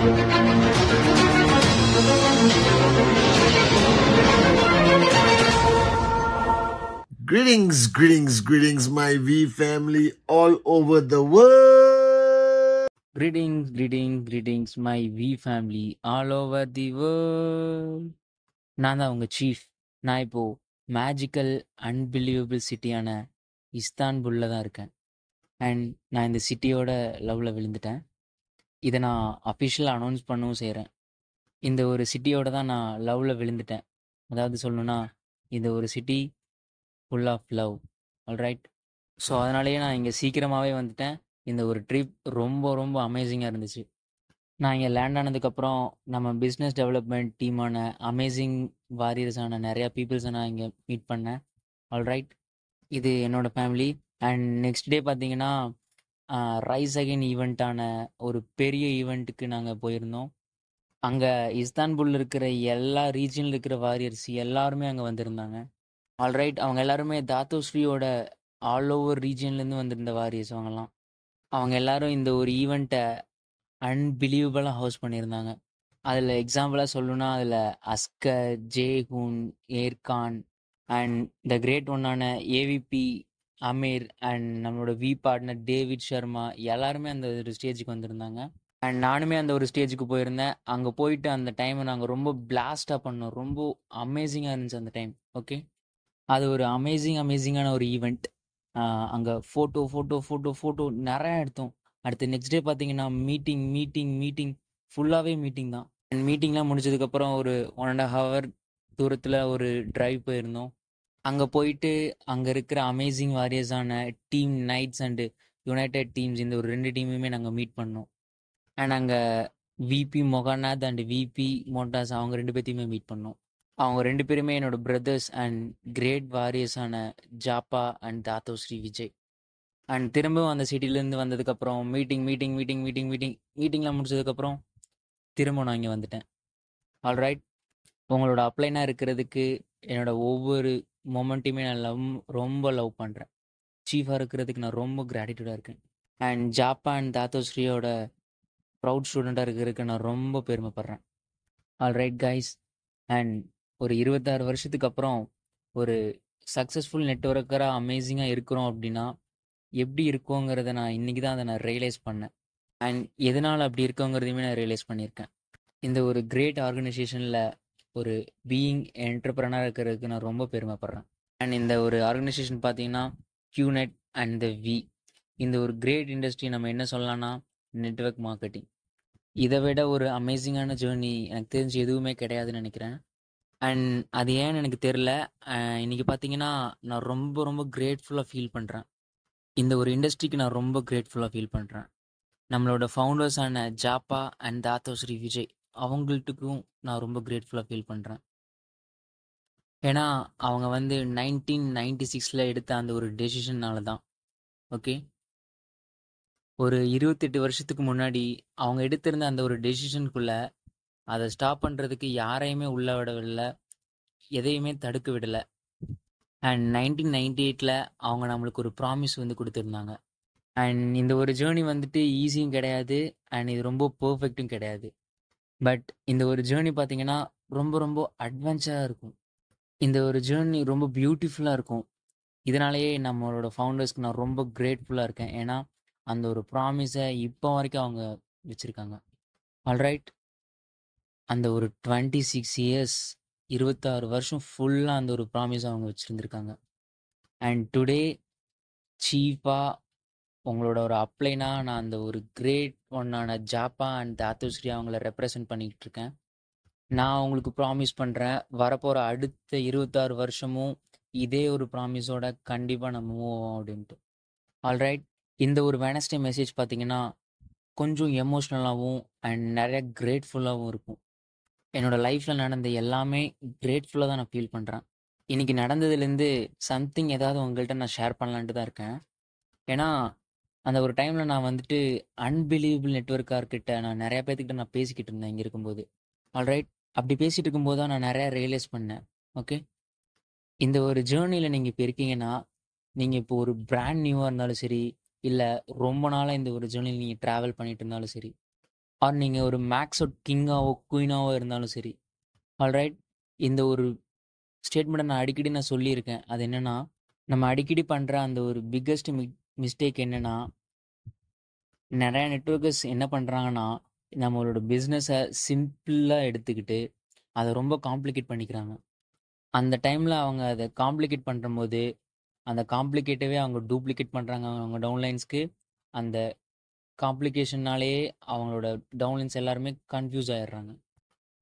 Greetings, my V family all over the world. Greetings, my V family all over the world. நான் தான் உங்கள் chief. நான் இப்போது magical unbelievable சிட்டியான இஸ்தான்புல்ல தான் இருக்கேன். அண்ட் நான் இந்த சிட்டியோட லவ்வில் விழுந்துட்டேன். இதை நான் அஃபிஷியலாக அனௌன்ஸ் பண்ணவும் செய்கிறேன். இந்த ஒரு சிட்டியோட தான் நான் லவ்வில் விழுந்துட்டேன். அதாவது சொல்லணுன்னா, இந்த ஒரு city full of love. Alright. So அதனாலேயே நான் இங்கே சீக்கிரமாகவே வந்துட்டேன். இந்த ஒரு ட்ரிப் ரொம்ப ரொம்ப அமேசிங்காக இருந்துச்சு. நான் இங்கே லேண்ட் ஆனதுக்கப்புறம் நம்ம பிஸ்னஸ் டெவலப்மெண்ட் டீமான அமேசிங் வாரியர்ஸான நிறையா பீப்புள்ஸை நான் இங்கே மீட் பண்ணேன். ஆல்ரைட். இது என்னோடய ஃபேமிலி. அண்ட் நெக்ஸ்ட் டே பார்த்தீங்கன்னா, ரைஸ் அகைன் ஈவெண்ட்டான ஒரு பெரிய ஈவெண்ட்டுக்கு நாங்கள் போயிருந்தோம். அங்கே இஸ்தான்புல்ல இருக்கிற எல்லா ரீஜனில் இருக்கிற வாரியர்ஸ் எல்லாருமே அங்கே வந்திருந்தாங்க. ஆல்ரைட். அவங்க எல்லாருமே தாத்தோஸ்ரீயோட ஆல் ஓவர் ரீஜன்லேருந்து வந்திருந்த வாரியர்ஸ் அவங்கெல்லாம். அவங்க எல்லாரும் இந்த ஒரு ஈவெண்ட்டை அன்பிலீவபிளாக ஹவுஸ் பண்ணியிருந்தாங்க. அதில் எக்ஸாம்பிளாக சொல்லணுன்னா, அதில் Askar, Jehun, Erkan and the great ஒன்னான ஏவிபி அமீர் அண்ட் நம்மளோட வி பார்ட்னர் டேவிட் சர்மா எல்லாருமே அந்த ஒரு ஸ்டேஜுக்கு வந்திருந்தாங்க. அண்ட் நானுமே அந்த ஒரு ஸ்டேஜுக்கு போயிருந்தேன். அங்கே போயிட்டு அந்த டைமை நாங்கள் ரொம்ப பிளாஸ்டாக பண்ணோம். ரொம்ப அமேசிங்காக இருந்துச்சு அந்த டைம். ஓகே, அது ஒரு அமேசிங்கான ஒரு ஈவெண்ட். அங்கே ஃபோட்டோ நிறையா எடுத்தோம். அடுத்து நெக்ஸ்ட் டே பார்த்தீங்கன்னா மீட்டிங் ஃபுல்லாகவே மீட்டிங் தான். அண்ட் மீட்டிங்லாம் முடிச்சதுக்கப்புறம் ஒரு 1.5 hour தூரத்தில் ஒரு ட்ரைவ் போயிருந்தோம். அங்கே போயிட்டு அங்கே இருக்கிற அமேசிங் வாரியர்ஸான team knights and united teams, இந்த ஒரு 2 டீமுமே நாங்கள் மீட் பண்ணோம். அண்ட் அங்கே விபி மொகாநாத் அண்ட் விபி மோட்டாஸ் அவங்க 2 பேர்த்தையுமே மீட் பண்ணோம். அவங்க 2 பேருமே என்னோட பிரதர்ஸ் அண்ட் கிரேட் வாரியர்ஸான ஜாப்பா அண்ட் தாத்தோஸ்ரீ விஜய். அண்ட் திரும்பவும் அந்த சிட்டிலேருந்து வந்ததுக்கப்புறம் மீட்டிங்லாம் முடிச்சதுக்கப்புறம் திரும்ப நான் இங்கே வந்துட்டேன். ஆல்ரைட். உங்களோட அப்ளைனாக இருக்கிறதுக்கு என்னோட ஒவ்வொரு மொமெண்ட்டையுமே நான் ரொம்ப லவ் பண்ணுறேன். சீஃபாக இருக்கிறதுக்கு நான் ரொம்ப கிராட்டிடியூடாக இருக்கேன். அண்ட் ஜாப்பா அண்ட் தாத்தோஸ்ரீயோட ப்ரவுட் ஸ்டூடெண்ட்டாக இருக்கிறதுக்கு நான் ரொம்ப பெருமைப்படுறேன். Alright guys. அண்ட் ஒரு 26 வருஷத்துக்கு அப்புறம் ஒரு சக்ஸஸ்ஃபுல் நெட்வொர்க்கராக அமேசிங்காக இருக்கிறோம் அப்படின்னா எப்படி இருக்கோங்கிறத நான் இன்றைக்கி தான் அதை நான் ரியலைஸ் பண்ணேன். அண்ட் எதனால் அப்படி இருக்கோங்கிறதையுமே நான் ரியலைஸ் பண்ணியிருக்கேன். இந்த ஒரு கிரேட் ஆர்கனைசேஷனில் ஒரு பீயிங் என்டர்பிரனராக இருக்கிறதுக்கு நான் ரொம்ப பெருமைப்படுறேன். அண்ட் இந்த ஒரு ஆர்கனைசேஷன் பார்த்தீங்கன்னா QNET அண்ட் த வி, இந்த ஒரு கிரேட் இண்டஸ்ட்ரி நம்ம என்ன சொல்லலாம்னா நெட்வொர்க் மார்க்கெட்டிங். இதை விட ஒரு அமேசிங்கான ஜேர்னி எனக்கு தெரிஞ்சு எதுவுமே கிடையாதுன்னு நினைக்கிறேன். அண்ட் அது ஏன்னு எனக்கு தெரில. இன்றைக்கி பார்த்தீங்கன்னா நான் ரொம்ப ரொம்ப கிரேட்ஃபுல்லாக ஃபீல் பண்ணுறேன். இந்த ஒரு இண்டஸ்ட்ரிக்கு நான் ரொம்ப கிரேட்ஃபுல்லாக ஃபீல் பண்ணுறேன். நம்மளோட ஃபவுண்டர்ஸான ஜாப்பா அண்ட் தாத்தோஸ்ரீ விஜய் அவங்கள்ட்டுக்கும் நான் ரொம்ப கிரேட்ஃபுல்லாக ஃபீல் பண்ணுறேன். ஏன்னா அவங்க 1996 எடுத்த அந்த ஒரு டெசிஷன்னால தான். ஓகே, ஒரு 28 வருஷத்துக்கு முன்னாடி அவங்க எடுத்திருந்த அந்த ஒரு டெசிஷனுக்குள்ளே அதை ஸ்டாப் பண்ணுறதுக்கு யாரையுமே உள்ள விடவில்லை, எதையுமே தடுக்க விடலை. அண்ட் 1998 அவங்க நம்மளுக்கு ஒரு ப்ராமிஸ் கொடுத்துருந்தாங்க. அண்ட் இந்த ஒரு ஜேர்னி ஈஸியும் கிடையாது அண்ட் இது ரொம்ப பர்ஃபெக்ட்டும் கிடையாது. பட் இந்த ஒரு ஜேர்னி பார்த்தீங்கன்னா ரொம்ப ரொம்ப அட்வென்ச்சராக இருக்கும். இந்த ஒரு ஜேர்னி ரொம்ப பியூட்டிஃபுல்லாக இருக்கும். இதனாலேயே நம்மளோட ஃபவுண்டர்ஸ்க்கு நான் ரொம்ப கிரேட்ஃபுல்லாக இருக்கேன். ஏன்னா அந்த ஒரு ப்ராமிஸை இப்போ வரைக்கும் அவங்க வச்சுருக்காங்க. ஆல்ரைட். அந்த ஒரு 26 இயர்ஸ் 26 வருஷம் ஃபுல்லாக அந்த ஒரு ப்ராமிஸை அவங்க வச்சுருந்துருக்காங்க. அண்ட் டுடே சீஃபாக உங்களோட ஒரு அப்ளைனா நான் அந்த ஒரு கிரேட் ஒன்னான ஜாப்பா அண்ட் தாத்தோஸ்ரீ அவங்கள ரெப்ரசன்ட் பண்ணிக்கிட்டு இருக்கேன். நான் உங்களுக்கு ப்ராமிஸ் பண்ணுறேன், வரப்போகிற அடுத்த 26 வருஷமும் இதே ஒரு ப்ராமிஸோட கண்டிப்பாக நம்ம மூவ் ஆகும் அப்படின்ட்டு. ஆல்ரைட். இந்த ஒரு வெனஸ்டே மெசேஜ் பார்த்தீங்கன்னா கொஞ்சம் எமோஷ்னலாகவும் அண்ட் நிறைய கிரேட்ஃபுல்லாகவும் இருக்கும். என்னோடய லைஃப்பில் நடந்த எல்லாமே கிரேட்ஃபுல்லாக தான் நான் ஃபீல் பண்ணுறேன். இன்றைக்கி நடந்ததுலேருந்து சம்திங் ஏதாவது உங்கள்கிட்ட நான் ஷேர் பண்ணலான்ட்டு தான் இருக்கேன். ஏன்னா அந்த ஒரு டைமில் நான் அன்பிலீவபிள் நெட்வொர்க்கார்கிட்ட நான் நிறையா பேர்த்துக்கிட்ட நான் பேசிக்கிட்டு இருந்தேன் இங்கே இருக்கும்போது. ஆல்ரைட். அப்படி பேசிகிட்டு இருக்கும்போது தான் நான் நிறையா ரியலைஸ் பண்ணேன். ஓகே, இந்த ஒரு ஜேர்னியில் நீங்கள் இப்போ இருக்கீங்கன்னா, நீங்கள் இப்போ ஒரு பிராண்ட் நியூவாக இருந்தாலும் சரி, இல்லை ரொம்ப நாளாக இந்த ஒரு ஜேர்னியில் நீங்கள் ட்ராவல் பண்ணிட்டு இருந்தாலும் சரி, ஆர் நீங்கள் ஒரு மேக்ஸ் அவுட் கிங்காவோ குயினாவோ இருந்தாலும் சரி. ஆல்ரைட், இந்த ஒரு ஸ்டேட்மெண்ட்டை நான் சொல்லியிருக்கேன். அது என்னென்னா, நம்ம அடிக்கடி பண்ணுற அந்த ஒரு பிக்கஸ்ட் மிஸ்டேக் என்னென்னா, நிறையா நெட்வொர்க்கர்ஸ் என்ன பண்ணுறாங்கன்னா, நம்மளோட பிஸ்னஸை சிம்பிளாக எடுத்துக்கிட்டு அதை ரொம்ப காம்ப்ளிகேட் பண்ணிக்கிறாங்க. அந்த டைமில் அவங்க அதை காம்ப்ளிகேட் பண்ணும்போது அந்த காம்ப்ளிகேட்டவே அவங்க டூப்ளிகேட் பண்ணுறாங்க அவங்க டவுன்லைன்ஸ்க்கு. அந்த காம்ப்ளிகேஷன்னாலேயே அவங்களோட டவுன்லைன்ஸ் எல்லாருமே கன்ஃபியூஸ் ஆயிடுறாங்க.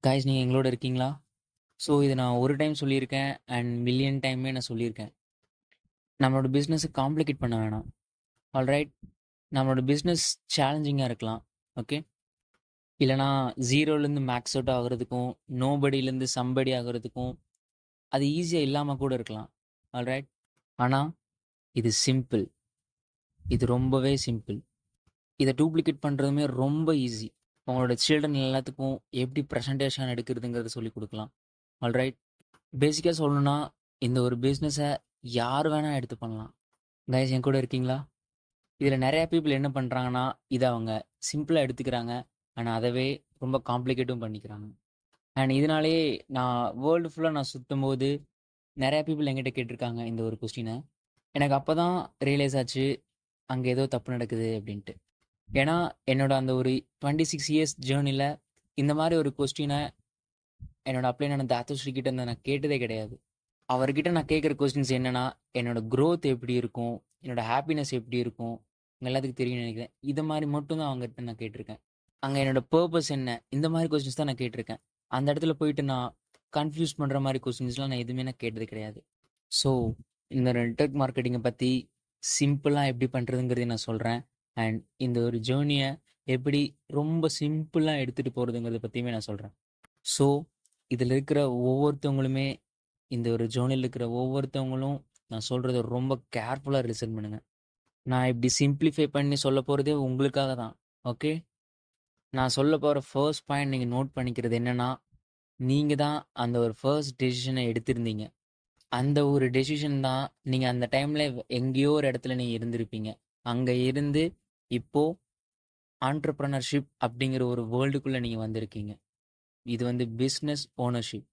கைஸ், நீங்கள் எங்களோட இருக்கீங்களா? ஸோ இது நான் ஒரு டைம் சொல்லியிருக்கேன் அண்ட் மில்லியன் டைமே நான் சொல்லியிருக்கேன். நம்மளோட பிஸ்னஸை காம்ப்ளிகேட் பண்ண வேணாம். ஆல்ரைட், நம்மளோட பிஸ்னஸ் சேலஞ்சிங்காக இருக்கலாம். ஓகே, இல்லைனா ஜீரோலேருந்து மேக்ஸ் அவுட் ஆகிறதுக்கும் நோபடியிலேருந்து சம்படி ஆகிறதுக்கும் அது ஈஸியாக இல்லாமல் கூட இருக்கலாம். ஆல்ரைட், ஆனால் இது சிம்பிள். இது ரொம்பவே சிம்பிள். இதை டூப்ளிகேட் பண்ணுறதுமே ரொம்ப ஈஸி. உங்களோட சில்ட்ரன் எல்லாத்துக்கும் எப்படி ப்ரெசன்டேஷன் எடுக்கிறதுங்கிறத சொல்லி கொடுக்கலாம். ஆல்ரைட், பேசிக்காக சொல்லணுன்னா இந்த ஒரு பிஸ்னஸை யார் வேணால் எடுத்து பண்ணலாம். கைஸ், என் கூட இருக்கீங்களா? இதில் நிறையா பீப்புள் என்ன பண்ணுறாங்கன்னா, இதை அவங்க சிம்பிளாக எடுத்துக்கிறாங்க, ஆனால் அதவே ரொம்ப காம்ப்ளிகேட்டும் பண்ணிக்கிறாங்க. அண்ட் இதனாலேயே நான் வேர்ல்டு ஃபுல்லாக நான் சுற்றும் போது நிறையா பீப்புள் என்கிட்ட கேட்டிருக்காங்க இந்த ஒரு கொஸ்டினை. எனக்கு அப்போ தான் ரியலைஸ் ஆச்சு அங்கே ஏதோ தப்பு நடக்குது அப்படின்ட்டு. ஏன்னா என்னோட அந்த ஒரு 26 இயர்ஸ் ஜேர்னியில் இந்த மாதிரி ஒரு கொஸ்டினை என்னோட அப்ளைனான தாத்துஸ்ரீ கிட்ட இருந்து நான் கேட்டதே கிடையாது. அவர்கிட்ட நான் கேட்குற கொஸ்டின்ஸ் என்னென்னா, என்னோட க்ரோத் எப்படி இருக்கும், என்னோட ஹாப்பினஸ் எப்படி இருக்கும், எல்லாத்துக்கும் தெரியும்னு நினைக்கிறேன். இதை மாதிரி மட்டும்தான் அவங்ககிட்ட நான் கேட்டிருக்கேன். அங்கே என்னோட பர்பஸ் என்ன, இந்த மாதிரி கொஸ்டின்ஸ் தான் நான் கேட்டிருக்கேன். அந்த இடத்துல போயிட்டு நான் கன்ஃபியூஸ் பண்ணுற மாதிரி கொஸ்டின்ஸ்லாம் நான் எதுவுமே நான் கேட்டது கிடையாது. ஸோ இந்த நெட்வொர்க் மார்க்கெட்டிங்கை பற்றி சிம்பிளாக எப்படி பண்ணுறதுங்கிறதையும் நான் சொல்கிறேன். அண்ட் இந்த ஒரு ஜேர்னியை எப்படி ரொம்ப சிம்பிளாக எடுத்துகிட்டு போகிறதுங்கிறத பற்றியுமே நான் சொல்கிறேன். ஸோ இதில் இருக்கிற ஒவ்வொருத்தவங்களுமே, இந்த ஒரு ஜேர்னியில் இருக்கிற ஒவ்வொருத்தவங்களும் நான் சொல்கிறத ரொம்ப கேர்ஃபுல்லாக லிசன் பண்ணுங்கள். நான் இப்படி சிம்பிளிஃபை பண்ணி சொல்ல போகிறதே உங்களுக்காக தான். ஓகே, நான் சொல்ல போகிற ஃபர்ஸ்ட் பாயிண்ட் நீங்கள் நோட் பண்ணிக்கிறது என்னென்னா, நீங்கள் தான் அந்த ஒரு ஃபர்ஸ்ட் டெசிஷனை எடுத்திருந்தீங்க. அந்த ஒரு டெசிஷன் தான் நீங்கள் அந்த டைமில் எங்கேயோ ஒரு இடத்துல நீங்கள் இருந்திருப்பீங்க. அங்கே இருந்து இப்போது ஆண்டர்ப்ரனர்ஷிப் அப்படிங்கிற ஒரு வேர்ல்டுக்குள்ளே நீங்கள் வந்திருக்கீங்க. இது வந்து பிஸ்னஸ் ஓனர்ஷிப்.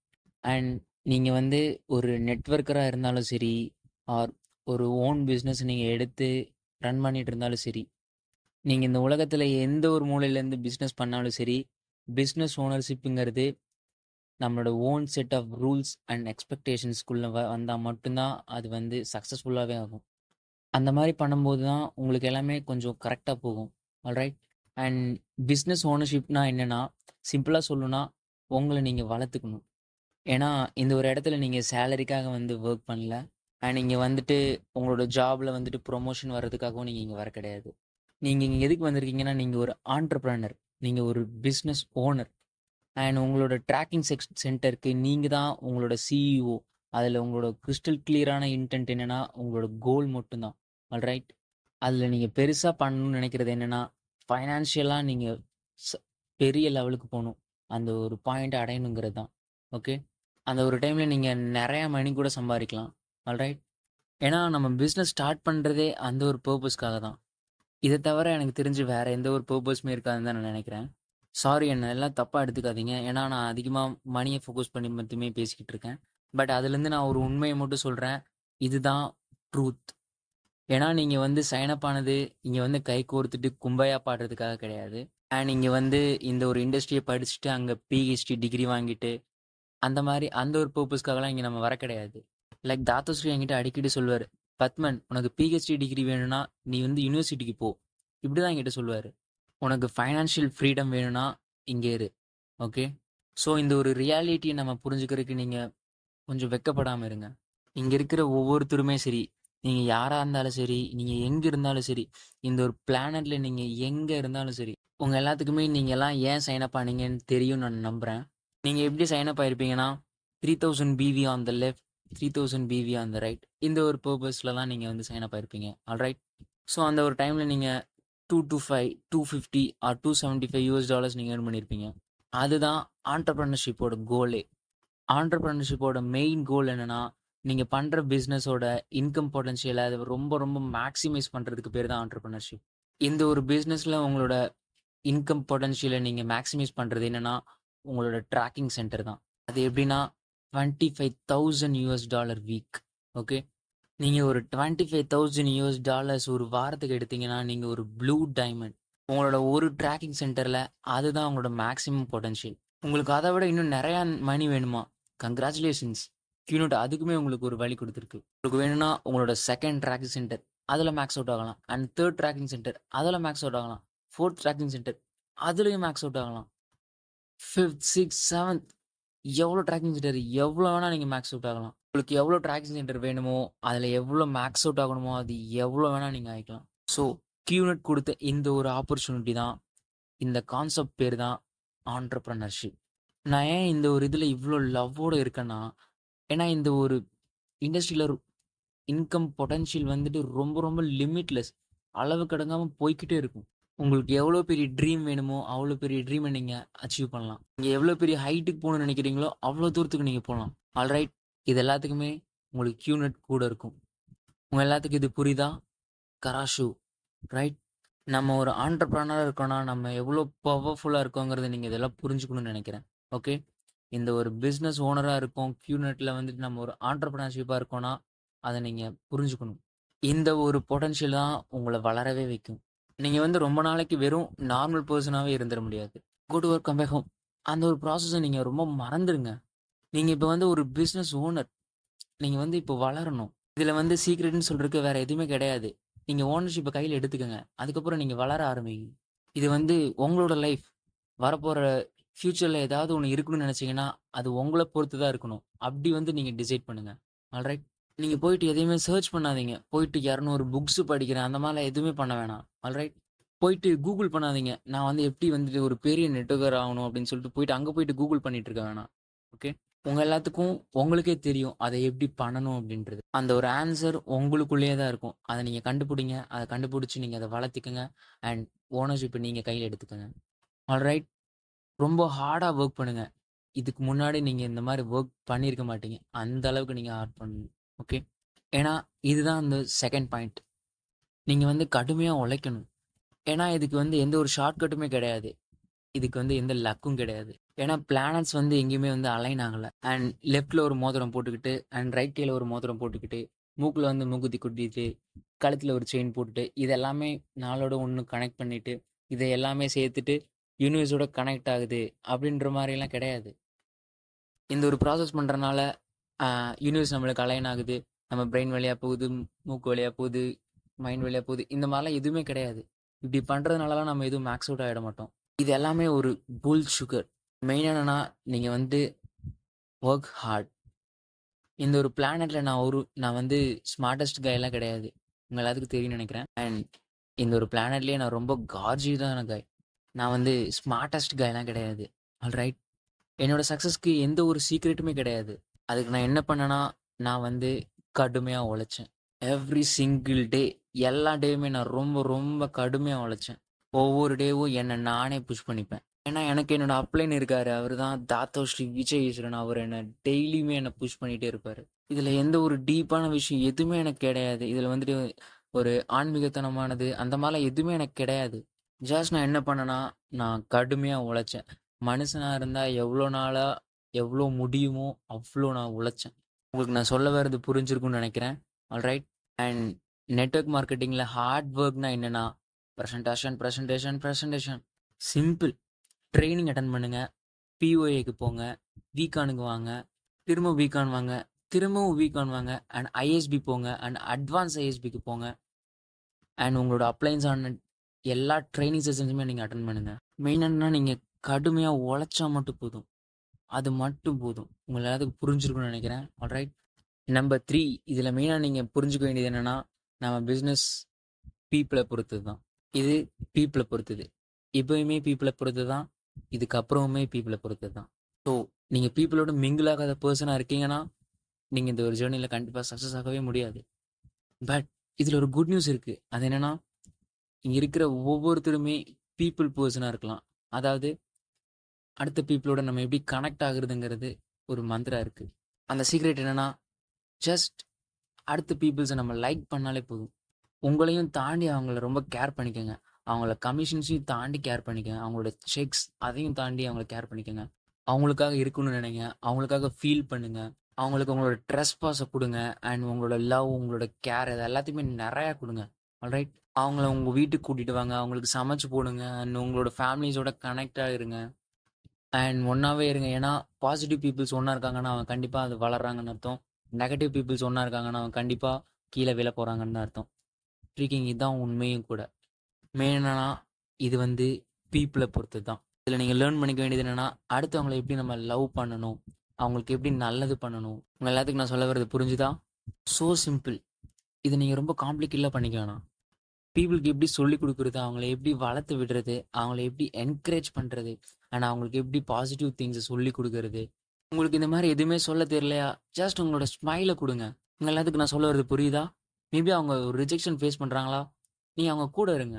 அண்ட் நீங்கள் வந்து ஒரு நெட்வொர்க்கராக இருந்தாலும் சரி, ஆர் ஒரு ஓன் பிஸ்னஸ் நீங்கள் எடுத்து ரன் பண்ணிட்டு இருந்தாலும் சரி, நீங்கள் இந்த உலகத்தில் எந்த ஒரு மூலையிலேருந்து பிஸ்னஸ் பண்ணாலும் சரி, பிஸ்னஸ் ஓனர்ஷிப்புங்கிறது நம்மளோட own set of rules and எக்ஸ்பெக்டேஷன்ஸ்குள்ளே வந்தால் மட்டும்தான் அது வந்து சக்ஸஸ்ஃபுல்லாகவே ஆகும். அந்த மாதிரி பண்ணும்போது தான் உங்களுக்கு எல்லாமே கொஞ்சம் கரெக்டாக போகும். ஆல்ரைட், அண்ட் பிஸ்னஸ் ஓனர்ஷிப்னா என்னென்னா, சிம்பிளாக சொல்லணும்னா உங்களை நீங்கள் வளர்த்துக்கணும். ஏன்னா இந்த ஒரு இடத்துல நீங்கள் சேலரிக்காக வந்து ஒர்க் பண்ணல, அண்ட் இங்கே வந்துட்டு உங்களோட ஜாபில் வந்துட்டு ப்ரொமோஷன் வர்றதுக்காகவும் நீங்கள் இங்கே வர கிடையாது. நீங்கள் இங்கே எதுக்கு வந்திருக்கீங்கன்னா, நீங்கள் ஒரு ஆண்டர்ப்ரனர், நீங்கள் ஒரு பிஸ்னஸ் ஓனர். அண்ட் உங்களோட ட்ராக்கிங் சென்டருக்கு நீங்கள் தான் உங்களோட சிஇஓ. அதில் உங்களோட கிறிஸ்டல் கிளியரான இன்டென்ட் என்னென்னா, உங்களோட கோல் மட்டும்தான். ஆல்ரைட், அதில் நீங்கள் பெருசாக பண்ணணும்னு நினைக்கிறது என்னென்னா, ஃபைனான்ஷியலாக நீங்கள் பெரிய லெவலுக்கு போகணும், அந்த ஒரு பாயிண்ட்டை அடையணுங்கிறது தான். ஓகே, அந்த ஒரு டைமில் நீங்கள் நிறையா மணி கூட சம்பாதிக்கலாம். ஆல்ரைட், ஏன்னா நம்ம பிஸ்னஸ் ஸ்டார்ட் பண்ணுறதே அந்த ஒரு பர்பஸ்க்காக தான். இதை தவிர எனக்கு தெரிஞ்சு வேறு எந்த ஒரு பர்பஸுமே இருக்காதுன்னு தான் நான் நினைக்கிறேன். சாரி, என்ன எல்லாம் தப்பாக எடுத்துக்காதீங்க. ஏன்னா நான் அதிகமாக மணியை ஃபோக்கஸ் பண்ணி மட்டுமே பேசிக்கிட்டு இருக்கேன். பட் அதுலேருந்து நான் ஒரு உண்மையை மட்டும் சொல்கிறேன், இதுதான் ட்ரூத். ஏன்னா நீங்கள் வந்து சைனப் ஆனது இங்கே வந்து கை கோர்த்துட்டு கும்பையாக பாடுறதுக்காக கிடையாது. அண்ட் இங்கே வந்து இந்த ஒரு இண்டஸ்ட்ரியை படிச்சுட்டு அங்கே பிஹெச்டி டிகிரி வாங்கிட்டு அந்த மாதிரி அந்த ஒரு பர்பஸ்க்காகலாம் இங்கே நம்ம வர கிடையாது. லைக் தாத்துஸ்ரீ என்கிட்ட அடிக்கடி சொல்லுவார், பத்மன் உனக்கு பிஹெச்டி டிகிரி வேணும்னா நீ வந்து யூனிவர்சிட்டிக்கு போ, இப்படி தான் என்கிட்ட சொல்லுவார். உனக்கு ஃபைனான்ஷியல் ஃப்ரீடம் வேணும்னா இங்கே இரு. ஓகே, ஸோ இந்த ஒரு ரியாலிட்டியை நம்ம புரிஞ்சுக்கிறதுக்கு நீங்கள் கொஞ்சம் வெக்கப்படாமல் இருங்க. இங்கே இருக்கிற ஒவ்வொருத்தருமே சரி, நீங்கள் யாராக இருந்தாலும் சரி, நீங்கள் எங்கே இருந்தாலும் சரி, இந்த ஒரு பிளானட்டில் நீங்கள் எங்கே இருந்தாலும் சரி, உங்கள் எல்லாத்துக்குமே நீங்கள் எல்லாம் ஏன் சைனப் ஆனீங்கன்னு தெரியும் நான் நம்புகிறேன். நீங்கள் எப்படி சைனப் ஆகிருப்பீங்கன்னா, 3000 PV on the left, 3000 PV on the right, இந்த ஒரு பர்பஸில் தான் நீங்கள் வந்து சைனப் ஆகிருப்பீங்க. ஆல்ரைட், ஸோ அந்த ஒரு டைமில் நீங்கள் 225, 250 ஆர் $275 நீங்கள் ஏர்ன் பண்ணியிருப்பீங்க. அதுதான் ஆண்டர்ப்ரனர்ஷிப்போட கோலே. ஆண்டர்ப்ரனர்ஷிப்போட மெயின் கோல் என்னென்னா, நீங்கள் பண்ணுற பிஸ்னஸோட இன்கம் பொட்டன்ஷியலை அதை ரொம்ப ரொம்ப மேக்ஸிமைஸ் பண்ணுறதுக்கு பேர் தான் ஆண்டர்ப்ரனர்ஷிப். இந்த ஒரு பிஸ்னஸில் உங்களோட இன்கம் பொட்டன்ஷியலை நீங்கள் மேக்ஸிமைஸ் பண்ணுறது என்னன்னா உங்களோட ட்ராக்கிங் சென்டர் தான். அது எப்படின்னா $25,000 வீக். ஓகே, நீங்கள் ஒரு $25,000 ஒரு வாரத்துக்கு எடுத்தீங்கன்னா நீங்கள் ஒரு ப்ளூ டைமண்ட். உங்களோட ஒரு ட்ராக்கிங் சென்டரில் அதுதான் உங்களோட மேக்ஸிமம் பொட்டன்ஷியல். உங்களுக்கு அதை விட இன்னும் நிறையா மணி வேணுமா? கங்க்ராச்சுலேஷன்ஸ், கியூனோட் அதுக்குமே உங்களுக்கு ஒரு வழி கொடுத்துருக்கு. உங்களுக்கு வேணும்னா உங்களோட செகண்ட் ட்ராக்கிங் சென்டர் அதில் மேக்ஸ் அவுட் ஆகலாம், அண்ட் தேர்ட் ட்ராக்கிங் சென்டர் அதில் மேக்ஸ் அவுட் ஆகலாம், ஃபோர்த் ட்ராக்கிங் சென்டர் அதுலேயும் மேக்ஸ் அவுட் ஆகலாம், ஃபிஃப்த், சிக்ஸ், செவன்த், எவ்வளோ ட்ராக்கிங் சென்டர் எவ்வளோ வேணால் நீங்கள் மேக்ஸ் அவுட் ஆகலாம். உங்களுக்கு எவ்வளோ ட்ராக்கிங் சென்டர் வேணுமோ அதில் எவ்வளோ மேக்ஸ் அவுட் ஆகணுமோ அது எவ்வளோ வேணால் நீங்கள் ஆகிக்கலாம். ஸோ கியூனட் கொடுத்த இந்த ஒரு ஆப்பர்ச்சுனிட்டி தான், இந்த கான்செப்ட் பேர் தான் ஆண்டர்ப்ரனர்ஷிப். நான் ஏன் இந்த ஒரு இதில் இவ்வளோ லவ்வோடு இருக்கேன்னா, ஏன்னா இந்த ஒரு இண்டஸ்ட்ரியில் இன்கம் பொட்டன்ஷியல் வந்துட்டு ரொம்ப ரொம்ப லிமிட்லெஸ், அளவு கடங்காமல் போய்கிட்டே இருக்கும். உங்களுக்கு எவ்வளோ பெரிய ட்ரீம் வேணுமோ அவ்வளோ பெரிய ட்ரீமை நீங்கள் அச்சீவ் பண்ணலாம். நீங்கள் எவ்வளோ பெரிய ஹைட்டுக்கு போகணும்னு நினைக்கிறீங்களோ அவ்வளோ தூரத்துக்கு நீங்கள் போகலாம். ஆல்ரைட், இது எல்லாத்துக்குமே உங்களுக்கு கியூனட் கூட இருக்கும். உங்கள் எல்லாத்துக்கும் இது புரியுதா? கராஷு, ரைட்? நம்ம ஒரு ஆண்டர்ப்ரனராக இருக்கோன்னா நம்ம எவ்வளோ பவர்ஃபுல்லாக இருக்கோங்கிறத நீங்கள் இதெல்லாம் புரிஞ்சுக்கணும்னு நினைக்கிறேன். ஓகே, இந்த ஒரு பிஸ்னஸ் ஓனராக இருக்கோம், கியூனட்டில் வந்துட்டு நம்ம ஒரு ஆண்டர்ப்ரனர்ஷிப்பாக இருக்கோன்னா அதை நீங்கள் புரிஞ்சுக்கணும். இந்த ஒரு பொட்டன்ஷியல் தான் உங்களை வளரவே வைக்கும். நீங்கள் வந்து ரொம்ப நாளைக்கு வெறும் நார்மல் பர்சனாகவே இருந்துட முடியாது. Go to work, come back home, அந்த ஒரு ப்ராசஸை நீங்கள் ரொம்ப மறந்துடுங்க. நீங்கள் இப்போ வந்து ஒரு பிஸ்னஸ் ஓனர், நீங்கள் வந்து இப்போ வளரணும். இதில் வந்து சீக்ரெட்னு சொல்கிறதுக்கு வேறு எதுவுமே கிடையாது. நீங்கள் ஓனர்ஷிப்பை கையில் எடுத்துக்கோங்க, அதுக்கப்புறம் நீங்கள் வளர ஆரம்பிங்க. இது வந்து உங்களோட லைஃப், வரப்போகிற ஃப்யூச்சரில் ஏதாவது ஒன்று இருக்கணும்னு நினச்சிங்கன்னா அது உங்களை பொறுத்து தான் இருக்கணும். அப்படி வந்து நீங்கள் டிசைட் பண்ணுங்கள். ஆல்ரைட், நீங்கள் போயிட்டு எதையுமே சர்ச் பண்ணாதீங்க. போயிட்டு 200 புக்ஸு படிக்கிறேன் அந்த மாதிரிலாம் எதுவுமே பண்ண வேணாம். ஆல்ரைட், போயிட்டு கூகுள் பண்ணாதீங்க. நான் வந்து எப்படி வந்துட்டு ஒரு பெரிய நெட்வொர்க்கர் ஆகணும் அப்படின்னு சொல்லிட்டு போயிட்டு அங்கே போயிட்டு கூகுள் பண்ணிட்டு இருக்க வேணாம். ஓகே, உங்கள் எல்லாத்துக்கும் உங்களுக்கே தெரியும் அதை எப்படி பண்ணணும் அப்படின்றது. அந்த ஒரு ஆன்சர் உங்களுக்குள்ளேயே தான் இருக்கும். அதை நீங்கள் கண்டுபிடிங்க, அதை கண்டுபிடிச்சி நீங்கள் அதை வளர்த்திக்கங்க, அண்ட் ஓனர்ஷிப்பை நீங்கள் கையில் எடுத்துக்கோங்க. ஆல்ரைட், ரொம்ப ஹார்டாக ஒர்க் பண்ணுங்கள். இதுக்கு முன்னாடி நீங்கள் இந்த மாதிரி ஒர்க் பண்ணியிருக்க மாட்டீங்க, அந்த அளவுக்கு நீங்கள் ஹார்ட் பண்ணணும். ஓகே, ஏன்னா இதுதான் அந்த செகண்ட் பாயிண்ட். நீங்கள் வந்து கடுமையாக உழைக்கணும். ஏன்னா இதுக்கு வந்து எந்த ஒரு ஷார்ட்கட்டுமே கிடையாது, இதுக்கு வந்து எந்த லக்கும் கிடையாது. ஏன்னா பிளானட்ஸ் வந்து எங்கேயுமே வந்து அலைன் ஆகலை. அண்ட் லெஃப்டில் ஒரு மோதிரம் போட்டுக்கிட்டு அண்ட் ரைட் கையில் ஒரு மோதிரம் போட்டுக்கிட்டு மூக்கில் வந்து மூக்குத்தி குட்டிட்டு கழுத்தில் ஒரு செயின் போட்டுட்டு இது எல்லாமே நாளோட ஒன்று கனெக்ட் பண்ணிவிட்டு இதை எல்லாமே சேர்த்துட்டு யூனிவர்ஸோட கனெக்ட் ஆகுது அப்படின்ற மாதிரிலாம் கிடையாது. இந்த ஒரு ப்ராசஸ் பண்ணுறனால யூனிவர்ஸ் நம்மளுக்கு அலைன் ஆகுது, நம்ம பிரெயின் வழியாக போகுது, மூக்கு வழியாக போகுது, மைண்ட் வழியாக போகுது, இந்த மாதிரிலாம் எதுவுமே கிடையாது. இப்படி பண்ணுறதுனாலலாம் நம்ம எதுவும் மேக்ஸ் அவுட் ஆகிட மாட்டோம். இது எல்லாமே ஒரு புல் சுகர். மெயினாக என்னன்னா நீங்கள் வந்து ஒர்க் ஹார்ட். இந்த ஒரு பிளானட்டில் நான் வந்து ஸ்மார்ட்டஸ்ட் கையெல்லாம் கிடையாது, உங்கள் எல்லாத்துக்கும் தெரியும்னு நினைக்கிறேன். அண்ட் இந்த ஒரு பிளானட்லேயே நான் ரொம்ப கார்ஜியஸான கை. நான் வந்து ஸ்மார்ட்டஸ்ட் கையெல்லாம் கிடையாது. ஆல்ரைட், என்னோட சக்ஸஸ்க்கு எந்த ஒரு சீக்ரெட்டுமே கிடையாது. அதுக்கு நான் என்ன பண்ணேன்னா, நான் வந்து கடுமையாக உழைச்சேன். எவ்ரி சிங்கிள் டே, எல்லா டேவுமே நான் ரொம்ப ரொம்ப கடுமையாக உழைச்சேன். ஒவ்வொரு டேவும் என்னை நானே புஷ் பண்ணிப்பேன். ஏன்னா எனக்கு என்னோட அப்ளைன் இருக்காரு, அவர் தான் தாத்தோ ஸ்ரீ விஜய் ஈஸ்வரன். அவர் என்னை டெய்லியுமே என்னை புஷ் பண்ணிகிட்டே இருப்பார். இதில் எந்த ஒரு டீப்பான விஷயம் எதுவுமே எனக்கு கிடையாது. இதில் வந்துட்டு ஒரு ஆன்மீகத்தனமானது அந்த மாதிரிலாம் எதுவுமே எனக்கு கிடையாது. ஜஸ்ட் நான் என்ன பண்ணேன்னா, நான் கடுமையாக உழைச்சேன். மனுஷனாக இருந்தால் எவ்வளோ நாளாக எவ்வளோ முடியுமோ அவ்வளோ நான் உழைச்சேன். உங்களுக்கு நான் சொல்ல வர்றது புரிஞ்சிருக்கும்னு நினைக்கிறேன். ஆல்ரைட், அண்ட் நெட்வொர்க் மார்க்கெட்டிங்கில் ஹார்ட் ஒர்க்னா என்னென்னா ப்ரெசன்டேஷன். சிம்பிள். ட்ரைனிங் அட்டன் பண்ணுங்கள், பிஓஏக்கு போங்க, வீகானுக்கு வாங்க, திரும்ப வீகான் வாங்க, திரும்பவும் வீகான் வாங்க, அண்ட் ஐஎஸ்பி போங்க, அண்ட் அட்வான்ஸ் ஐஎஸ்பிக்கு போங்க, அண்ட் உங்களோட அப்ளைன்ஸ் ஆன எல்லா ட்ரைனிங் செஷன்ஸுமே நீங்கள் அட்டன் பண்ணுங்கள். மெயினானா நீங்கள் கடுமையாக உழைச்சா மட்டும் போதும், அது மட்டும் போதும். உங்களை எல்லாத்துக்கும் புரிஞ்சிருக்குன்னு நினைக்கிறேன். ஆல்ரைட், நம்பர் 3, இதில் மெயினாக நீங்கள் புரிஞ்சுக்க வேண்டியது என்னென்னா, நம்ம பிஸ்னஸ் பீப்புளை பொறுத்தது தான். இது பீப்புளை பொறுத்தது, இப்போயுமே பீப்புளை பொறுத்து தான், இதுக்கப்புறமுமே பீப்புளை பொறுத்தது தான். ஸோ நீங்கள் பீப்புளோட மிங்கிள் ஆகாத பர்சனாக இருக்கீங்கன்னா நீங்கள் இந்த ஒரு ஜேர்னியில் கண்டிப்பாக சக்ஸஸ் ஆகவே முடியாது. பட் இதில் ஒரு குட் நியூஸ் இருக்குது. அது என்னென்னா, இங்கே இருக்கிற ஒவ்வொருத்தருமே பீப்புள் பர்சனாக இருக்கலாம். அதாவது அடுத்த பீப்புளோட நம்ம எப்படி கனெக்ட் ஆகுறதுங்கிறது ஒரு மந்திரம் இருக்குது. அந்த சீக்ரெட் என்னென்னா, ஜஸ்ட் அடுத்த பீப்புள்ஸை நம்ம லைக் பண்ணாலே போதும். உங்களையும் தாண்டி அவங்கள ரொம்ப கேர் பண்ணிக்கோங்க. அவங்கள கமிஷன்ஸையும் தாண்டி கேர் பண்ணிக்கங்க. அவங்களோட செக்ஸ் அதையும் தாண்டி அவங்கள கேர் பண்ணிக்கங்க. அவங்களுக்காக இருக்கணும்னு நினைங்க. அவங்களுக்காக ஃபீல் பண்ணுங்க. அவங்களுக்கு உங்களோட ட்ரெஸ்பாஸை கொடுங்க. அண்ட் உங்களோட லவ், உங்களோட கேர் இது எல்லாத்தையுமே நிறையா கொடுங்க. ஆல்ரைட். அவங்கள உங்கள் வீட்டுக்கு கூட்டிகிட்டு வாங்க. அவங்களுக்கு சமைச்சு போடுங்க. அண்ட் உங்களோட ஃபேமிலிஸோட கனெக்டாக இருங்க. அண்ட் ஒன்றாவே இருங்க. ஏன்னா பாசிட்டிவ் பீப்புள்ஸ் ஒன்றா இருக்காங்கன்னா அவன் கண்டிப்பாக அது வளர்றாங்கன்னு அர்த்தம். நெகட்டிவ் பீப்புள்ஸ் ஒன்றா இருக்காங்கன்னா அவன் கண்டிப்பாக கீழே விழ போகிறாங்கன்னு அர்த்தம். ட்ரீக்கிங் இதுதான் உண்மையும் கூட. மெயின் என்னன்னா இது வந்து பீப்புளை பொறுத்து தான். இதில் நீங்கள் லேர்ன் பண்ணிக்க வேண்டியது என்னென்னா அடுத்தவங்களை எப்படி நம்ம லவ் பண்ணணும், அவங்களுக்கு எப்படி நல்லது பண்ணணும். உங்கள் எல்லாத்துக்கும் நான் சொல்ல வர்றது புரிஞ்சுதா? So simple. இதை நீங்கள் ரொம்ப காம்ப்ளிகேட்லாம் பண்ணிக்க வேணாம். பீப்புளுக்கு எப்படி சொல்லிக் கொடுக்குறது, அவங்கள எப்படி வளர்த்து விடுறது, அவங்கள எப்படி என்கரேஜ் பண்ணுறது, அண்ட் அவங்களுக்கு எப்படி பாசிட்டிவ் திங்ஸை சொல்லி கொடுக்கறது. உங்களுக்கு இந்த மாதிரி எதுவுமே சொல்ல தெரியலையா, ஜஸ்ட் உங்களோட ஸ்மைலை கொடுங்க. உங்கள் எல்லாத்துக்கும் நான் சொல்ல வர்றது புரியுதா? மேபி அவங்க ஒரு ரிஜெக்ஷன் ஃபேஸ் பண்ணுறாங்களா, நீங்கள் அவங்க கூட இருங்க.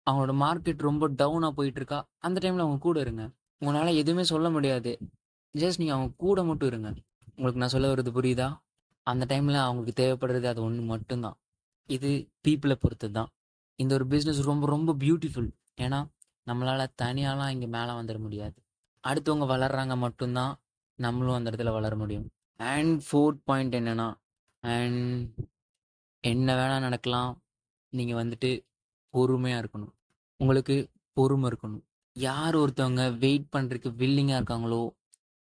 அவங்களோட மார்க்கெட் ரொம்ப டவுனாக போயிட்டு இருக்கா, அந்த டைமில் அவங்க கூட இருங்க. உங்களால் எதுவுமே சொல்ல முடியாது, ஜஸ்ட் நீங்கள் அவங்க கூட மட்டும் இருங்க. உங்களுக்கு நான் சொல்ல வர்றது புரியுதா? அந்த டைமில் அவங்களுக்கு தேவைப்படுறது அது ஒன்று மட்டும்தான். இது பீப்புளை பொறுத்து தான். இந்த ஒரு பிஸ்னஸ் ரொம்ப ரொம்ப பியூட்டிஃபுல். ஏன்னா நம்மளால் தனியாலாம் இங்கே மேலே வந்துட முடியாது. அடுத்தவங்க வளர்கிறாங்க மட்டும்தான் நம்மளும் அந்த இடத்துல வளர முடியும். அண்ட் ஃபோர்த் பாயிண்ட் என்னென்னா, அண்ட் என்ன வேணால் நடக்கலாம், நீங்கள் வந்துட்டு பொறுமையாக இருக்கணும். உங்களுக்கு பொறுமை இருக்கணும். யார் ஒருத்தவங்க வெயிட் பண்ணுறதுக்கு வில்லிங்காக இருக்காங்களோ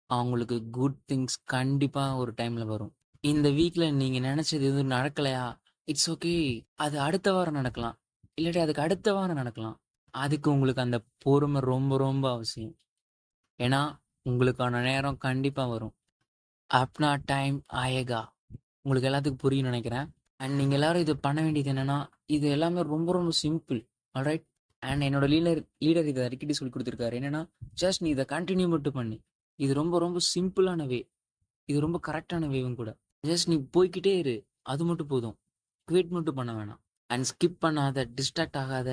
அவங்களுக்கு குட் திங்ஸ் கண்டிப்பாக ஒரு டைமில் வரும். இந்த வீக்கில் நீங்கள் நினச்சது எதுவும் நடக்கலையா, இட்ஸ் ஓகே. அது அடுத்த வாரம் நடக்கலாம், இல்லாட்டி அதுக்கு அடுத்த வாரம் நடக்கலாம். அதுக்கு உங்களுக்கு அந்த பொறுமை ரொம்ப ரொம்ப அவசியம். ஏன்னா உங்களுக்கான நேரம் கண்டிப்பாக வரும். அப்னா டைம் ஆயேகா. உங்களுக்கு எல்லாத்துக்கும் புரியும் நினைக்கிறேன். அண்ட் நீங்கள் எல்லாரும் இது பண்ண வேண்டியது என்னென்னா, இது எல்லாமே ரொம்ப ரொம்ப சிம்பிள். ஆல்ரைட். அண்ட் என்னோட லீடர் இதை அடிக்கடி சொல்லி கொடுத்துருக்காரு. என்னென்னா ஜஸ்ட் நீ இதை கண்டினியூ மட்டும் பண்ணி. இது ரொம்ப ரொம்ப சிம்பிளான வே, இது ரொம்ப கரெக்டான வேவும் கூட. ஜஸ்ட் நீ போய்கிட்டே இரு, அது மட்டும் போதும். குவிட் மட்டும் பண்ண வேணாம். அண்ட் ஸ்கிப் பண்ணாத, டிஸ்ட்ராக்ட் ஆகாத,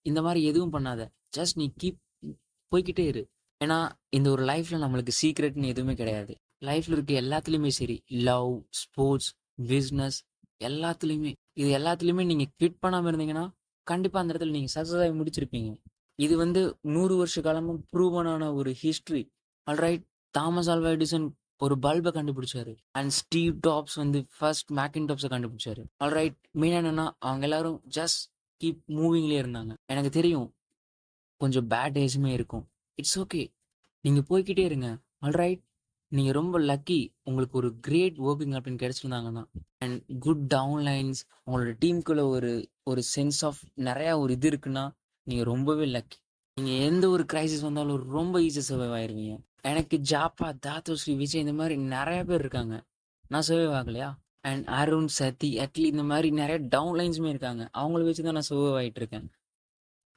இந்த மாதிரி எதுவும் பண்ணாத. ஜஸ்ட் நீ போய்கிட்டே இரு. ஏன்னா இந்த ஒரு லைஃப்பில் நம்மளுக்கு சீக்ரெட்னு எதுவுமே கிடையாது. லைஃப்பில் இருக்க எல்லாத்துலேயுமே சரி, லவ், ஸ்போர்ட்ஸ், பிஸ்னஸ், எல்லாத்துலேயுமே இது எல்லாத்துலேயுமே நீங்கள் குவிட் பண்ணாமல் இருந்தீங்கன்னா கண்டிப்பாக அந்த இடத்துல நீங்கள் சக்ஸஸ் ஆகி முடிச்சிருப்பீங்க. இது வந்து 100 வருஷ காலமும் ப்ரூவனான ஒரு history. Alright. Thomas Alva Edison ஒரு பல்பை கண்டுபிடிச்சாரு. அண்ட் ஸ்டீவ் டாப்ஸ் வந்து ஃபர்ஸ்ட் மேக்கின்டாப்ஸை கண்டுபிடிச்சாரு. ஆல்ரைட். மெயினாக என்னன்னா அவங்க எல்லாரும் ஜஸ்ட் கீப் மூவிங்லேயே இருந்தாங்க. எனக்கு தெரியும் கொஞ்சம் பேட் டேஸுமே இருக்கும், இட்ஸ் ஓகே. நீங்கள் போய்கிட்டே இருங்க. ஆல்ரைட். நீங்கள் ரொம்ப லக்கி, உங்களுக்கு ஒரு கிரேட் ஒர்க்கிங் அப்படின்னு கிடச்சிருந்தாங்கன்னா. அண்ட் குட் டவுன்லைன்ஸ், உங்களோட டீமுக்குள்ள ஒரு சென்ஸ் ஆஃப் நிறையா ஒரு இது இருக்குன்னா நீங்கள் ரொம்பவே லக்கி. நீங்கள் எந்த ஒரு கிரைசிஸ் வந்தாலும் ரொம்ப ஈஸியாக சர்வைவ் ஆயிருவீங்க. எனக்கு ஜாப்பா, தாத்தோஸ்ரீ, விஜய் இந்த மாதிரி நிறைய பேர் இருக்காங்க, நான் சர்வைவ் ஆகலையா? அண்ட் அருண், சதி, அட்லி இந்த மாதிரி நிறைய டவுன்லைன்ஸுமே இருக்காங்க, அவங்கள வச்சு தான் நான் சர்வைவ் ஆகிட்டு இருக்கேன்.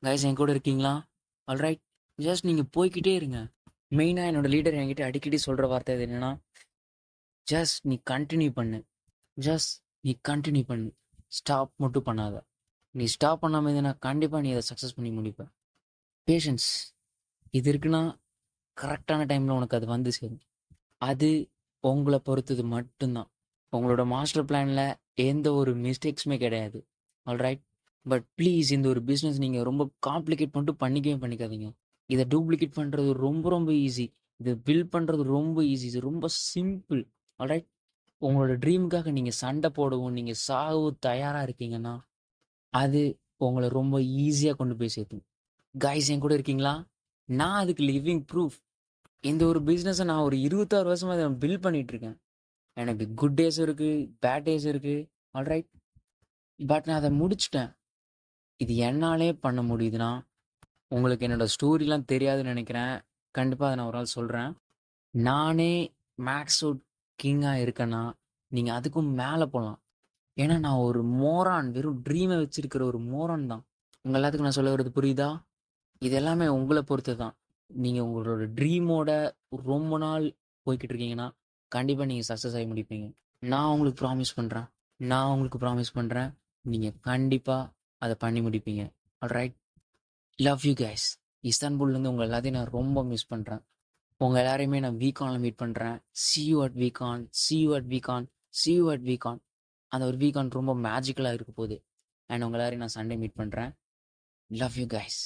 கைஸ் என் கூட இருக்கீங்களா? ஆல்ரைட். ஜஸ்ட் நீங்கள் போய்கிட்டே இருங்க. மெயினாக என்னோட லீடர் என்கிட்ட அடிக்கடி சொல்கிற வார்த்தை இது என்னென்னா, ஜஸ்ட் நீ கண்டினியூ பண்ணு, ஜஸ்ட் நீ கண்டினியூ பண்ணு, ஸ்டாப் மட்டும் பண்ணாத. நீ ஸ்டாப் பண்ணாமல் இருந்தேன்னா கண்டிப்பாக நீ அதை சக்ஸஸ் பண்ணி முடிப்ப. பேஷன்ஸ் இது இருக்குன்னா கரெக்டான டைமில் உனக்கு அது வந்து சேரும். அது உங்களை பொறுத்தது மட்டும்தான். உங்களோட மாஸ்டர் பிளானில் எந்த ஒரு மிஸ்டேக்ஸுமே கிடையாது. ஆல்ரைட். பட் ப்ளீஸ் இந்த ஒரு பிஸ்னஸ் நீங்கள் ரொம்ப காம்ப்ளிகேட் பண்ணிக்கவே பண்ணிக்காதீங்க. இதை டூப்ளிகேட் பண்ணுறது ரொம்ப ரொம்ப ஈஸி, இதை பில்ட் பண்ணுறது ரொம்ப ஈஸி, இது ரொம்ப சிம்பிள். ஆல்ரைட். உங்களோட ட்ரீமுக்காக நீங்கள் சண்டை போடவும், நீங்கள் சாகவும் தயாராக இருக்கீங்கன்னா அது உங்களை ரொம்ப ஈஸியாக கொண்டு போய் சேர்த்தும். கைஸ் என் கூட இருக்கீங்களா? நான் அதுக்கு லிவிங் ப்ரூஃப். இந்த ஒரு பிஸ்னஸை நான் ஒரு 26 வருஷமாக அதை பில்ட் பண்ணிட்டு இருக்கேன். எனக்கு குட் டேஸ் இருக்குது, பேட் டேஸ் இருக்குது. ஆல்ரைட். பட் நான் அதை முடிச்சிட்டேன். இது என்னாலே பண்ண முடியுதுன்னா உங்களுக்கு என்னோடய ஸ்டோரிலாம் தெரியாதுன்னு நினைக்கிறேன். கண்டிப்பாக அதை நான் ஒரு நாள் சொல்கிறேன். நானே மேக்ஸ் அவுட் கிங்காக இருக்கேன்னா நீங்கள் அதுக்கும் மேலே போகலாம். ஏன்னா நான் ஒரு மோரான், வெறும் ட்ரீமை வச்சிருக்கிற ஒரு மோரான் தான். உங்கள் எல்லாத்துக்கும் நான் சொல்ல வர்றது புரியுதா? இது எல்லாமே உங்களை பொறுத்து தான். நீங்கள் உங்களோட ட்ரீமோட ரொம்ப நாள் போய்கிட்டு இருக்கீங்கன்னா கண்டிப்பாக நீங்கள் சக்ஸஸ் ஆகி முடிப்பீங்க. நான் உங்களுக்கு ப்ராமிஸ் பண்ணுறேன், நீங்கள் கண்டிப்பாக அதை பண்ணி முடிப்பீங்க. ஆல்ரைட். Love you guys. இஸ்தான்புல்லேருந்து உங்கள் எல்லாத்தையும் நான் ரொம்ப மிஸ் பண்ணுறேன். உங்கள் எல்லாரையுமே நான் வீகானில் மீட் பண்ணுறேன். see you at VCon, see you at VCon, see you at VCon. அந்த ஒரு வீகான் ரொம்ப மேஜிக்கலாக இருக்க போகுது. அண்ட் உங்கள் எல்லாரையும் நான் சண்டே மீட் பண்ணுறேன். Love you guys.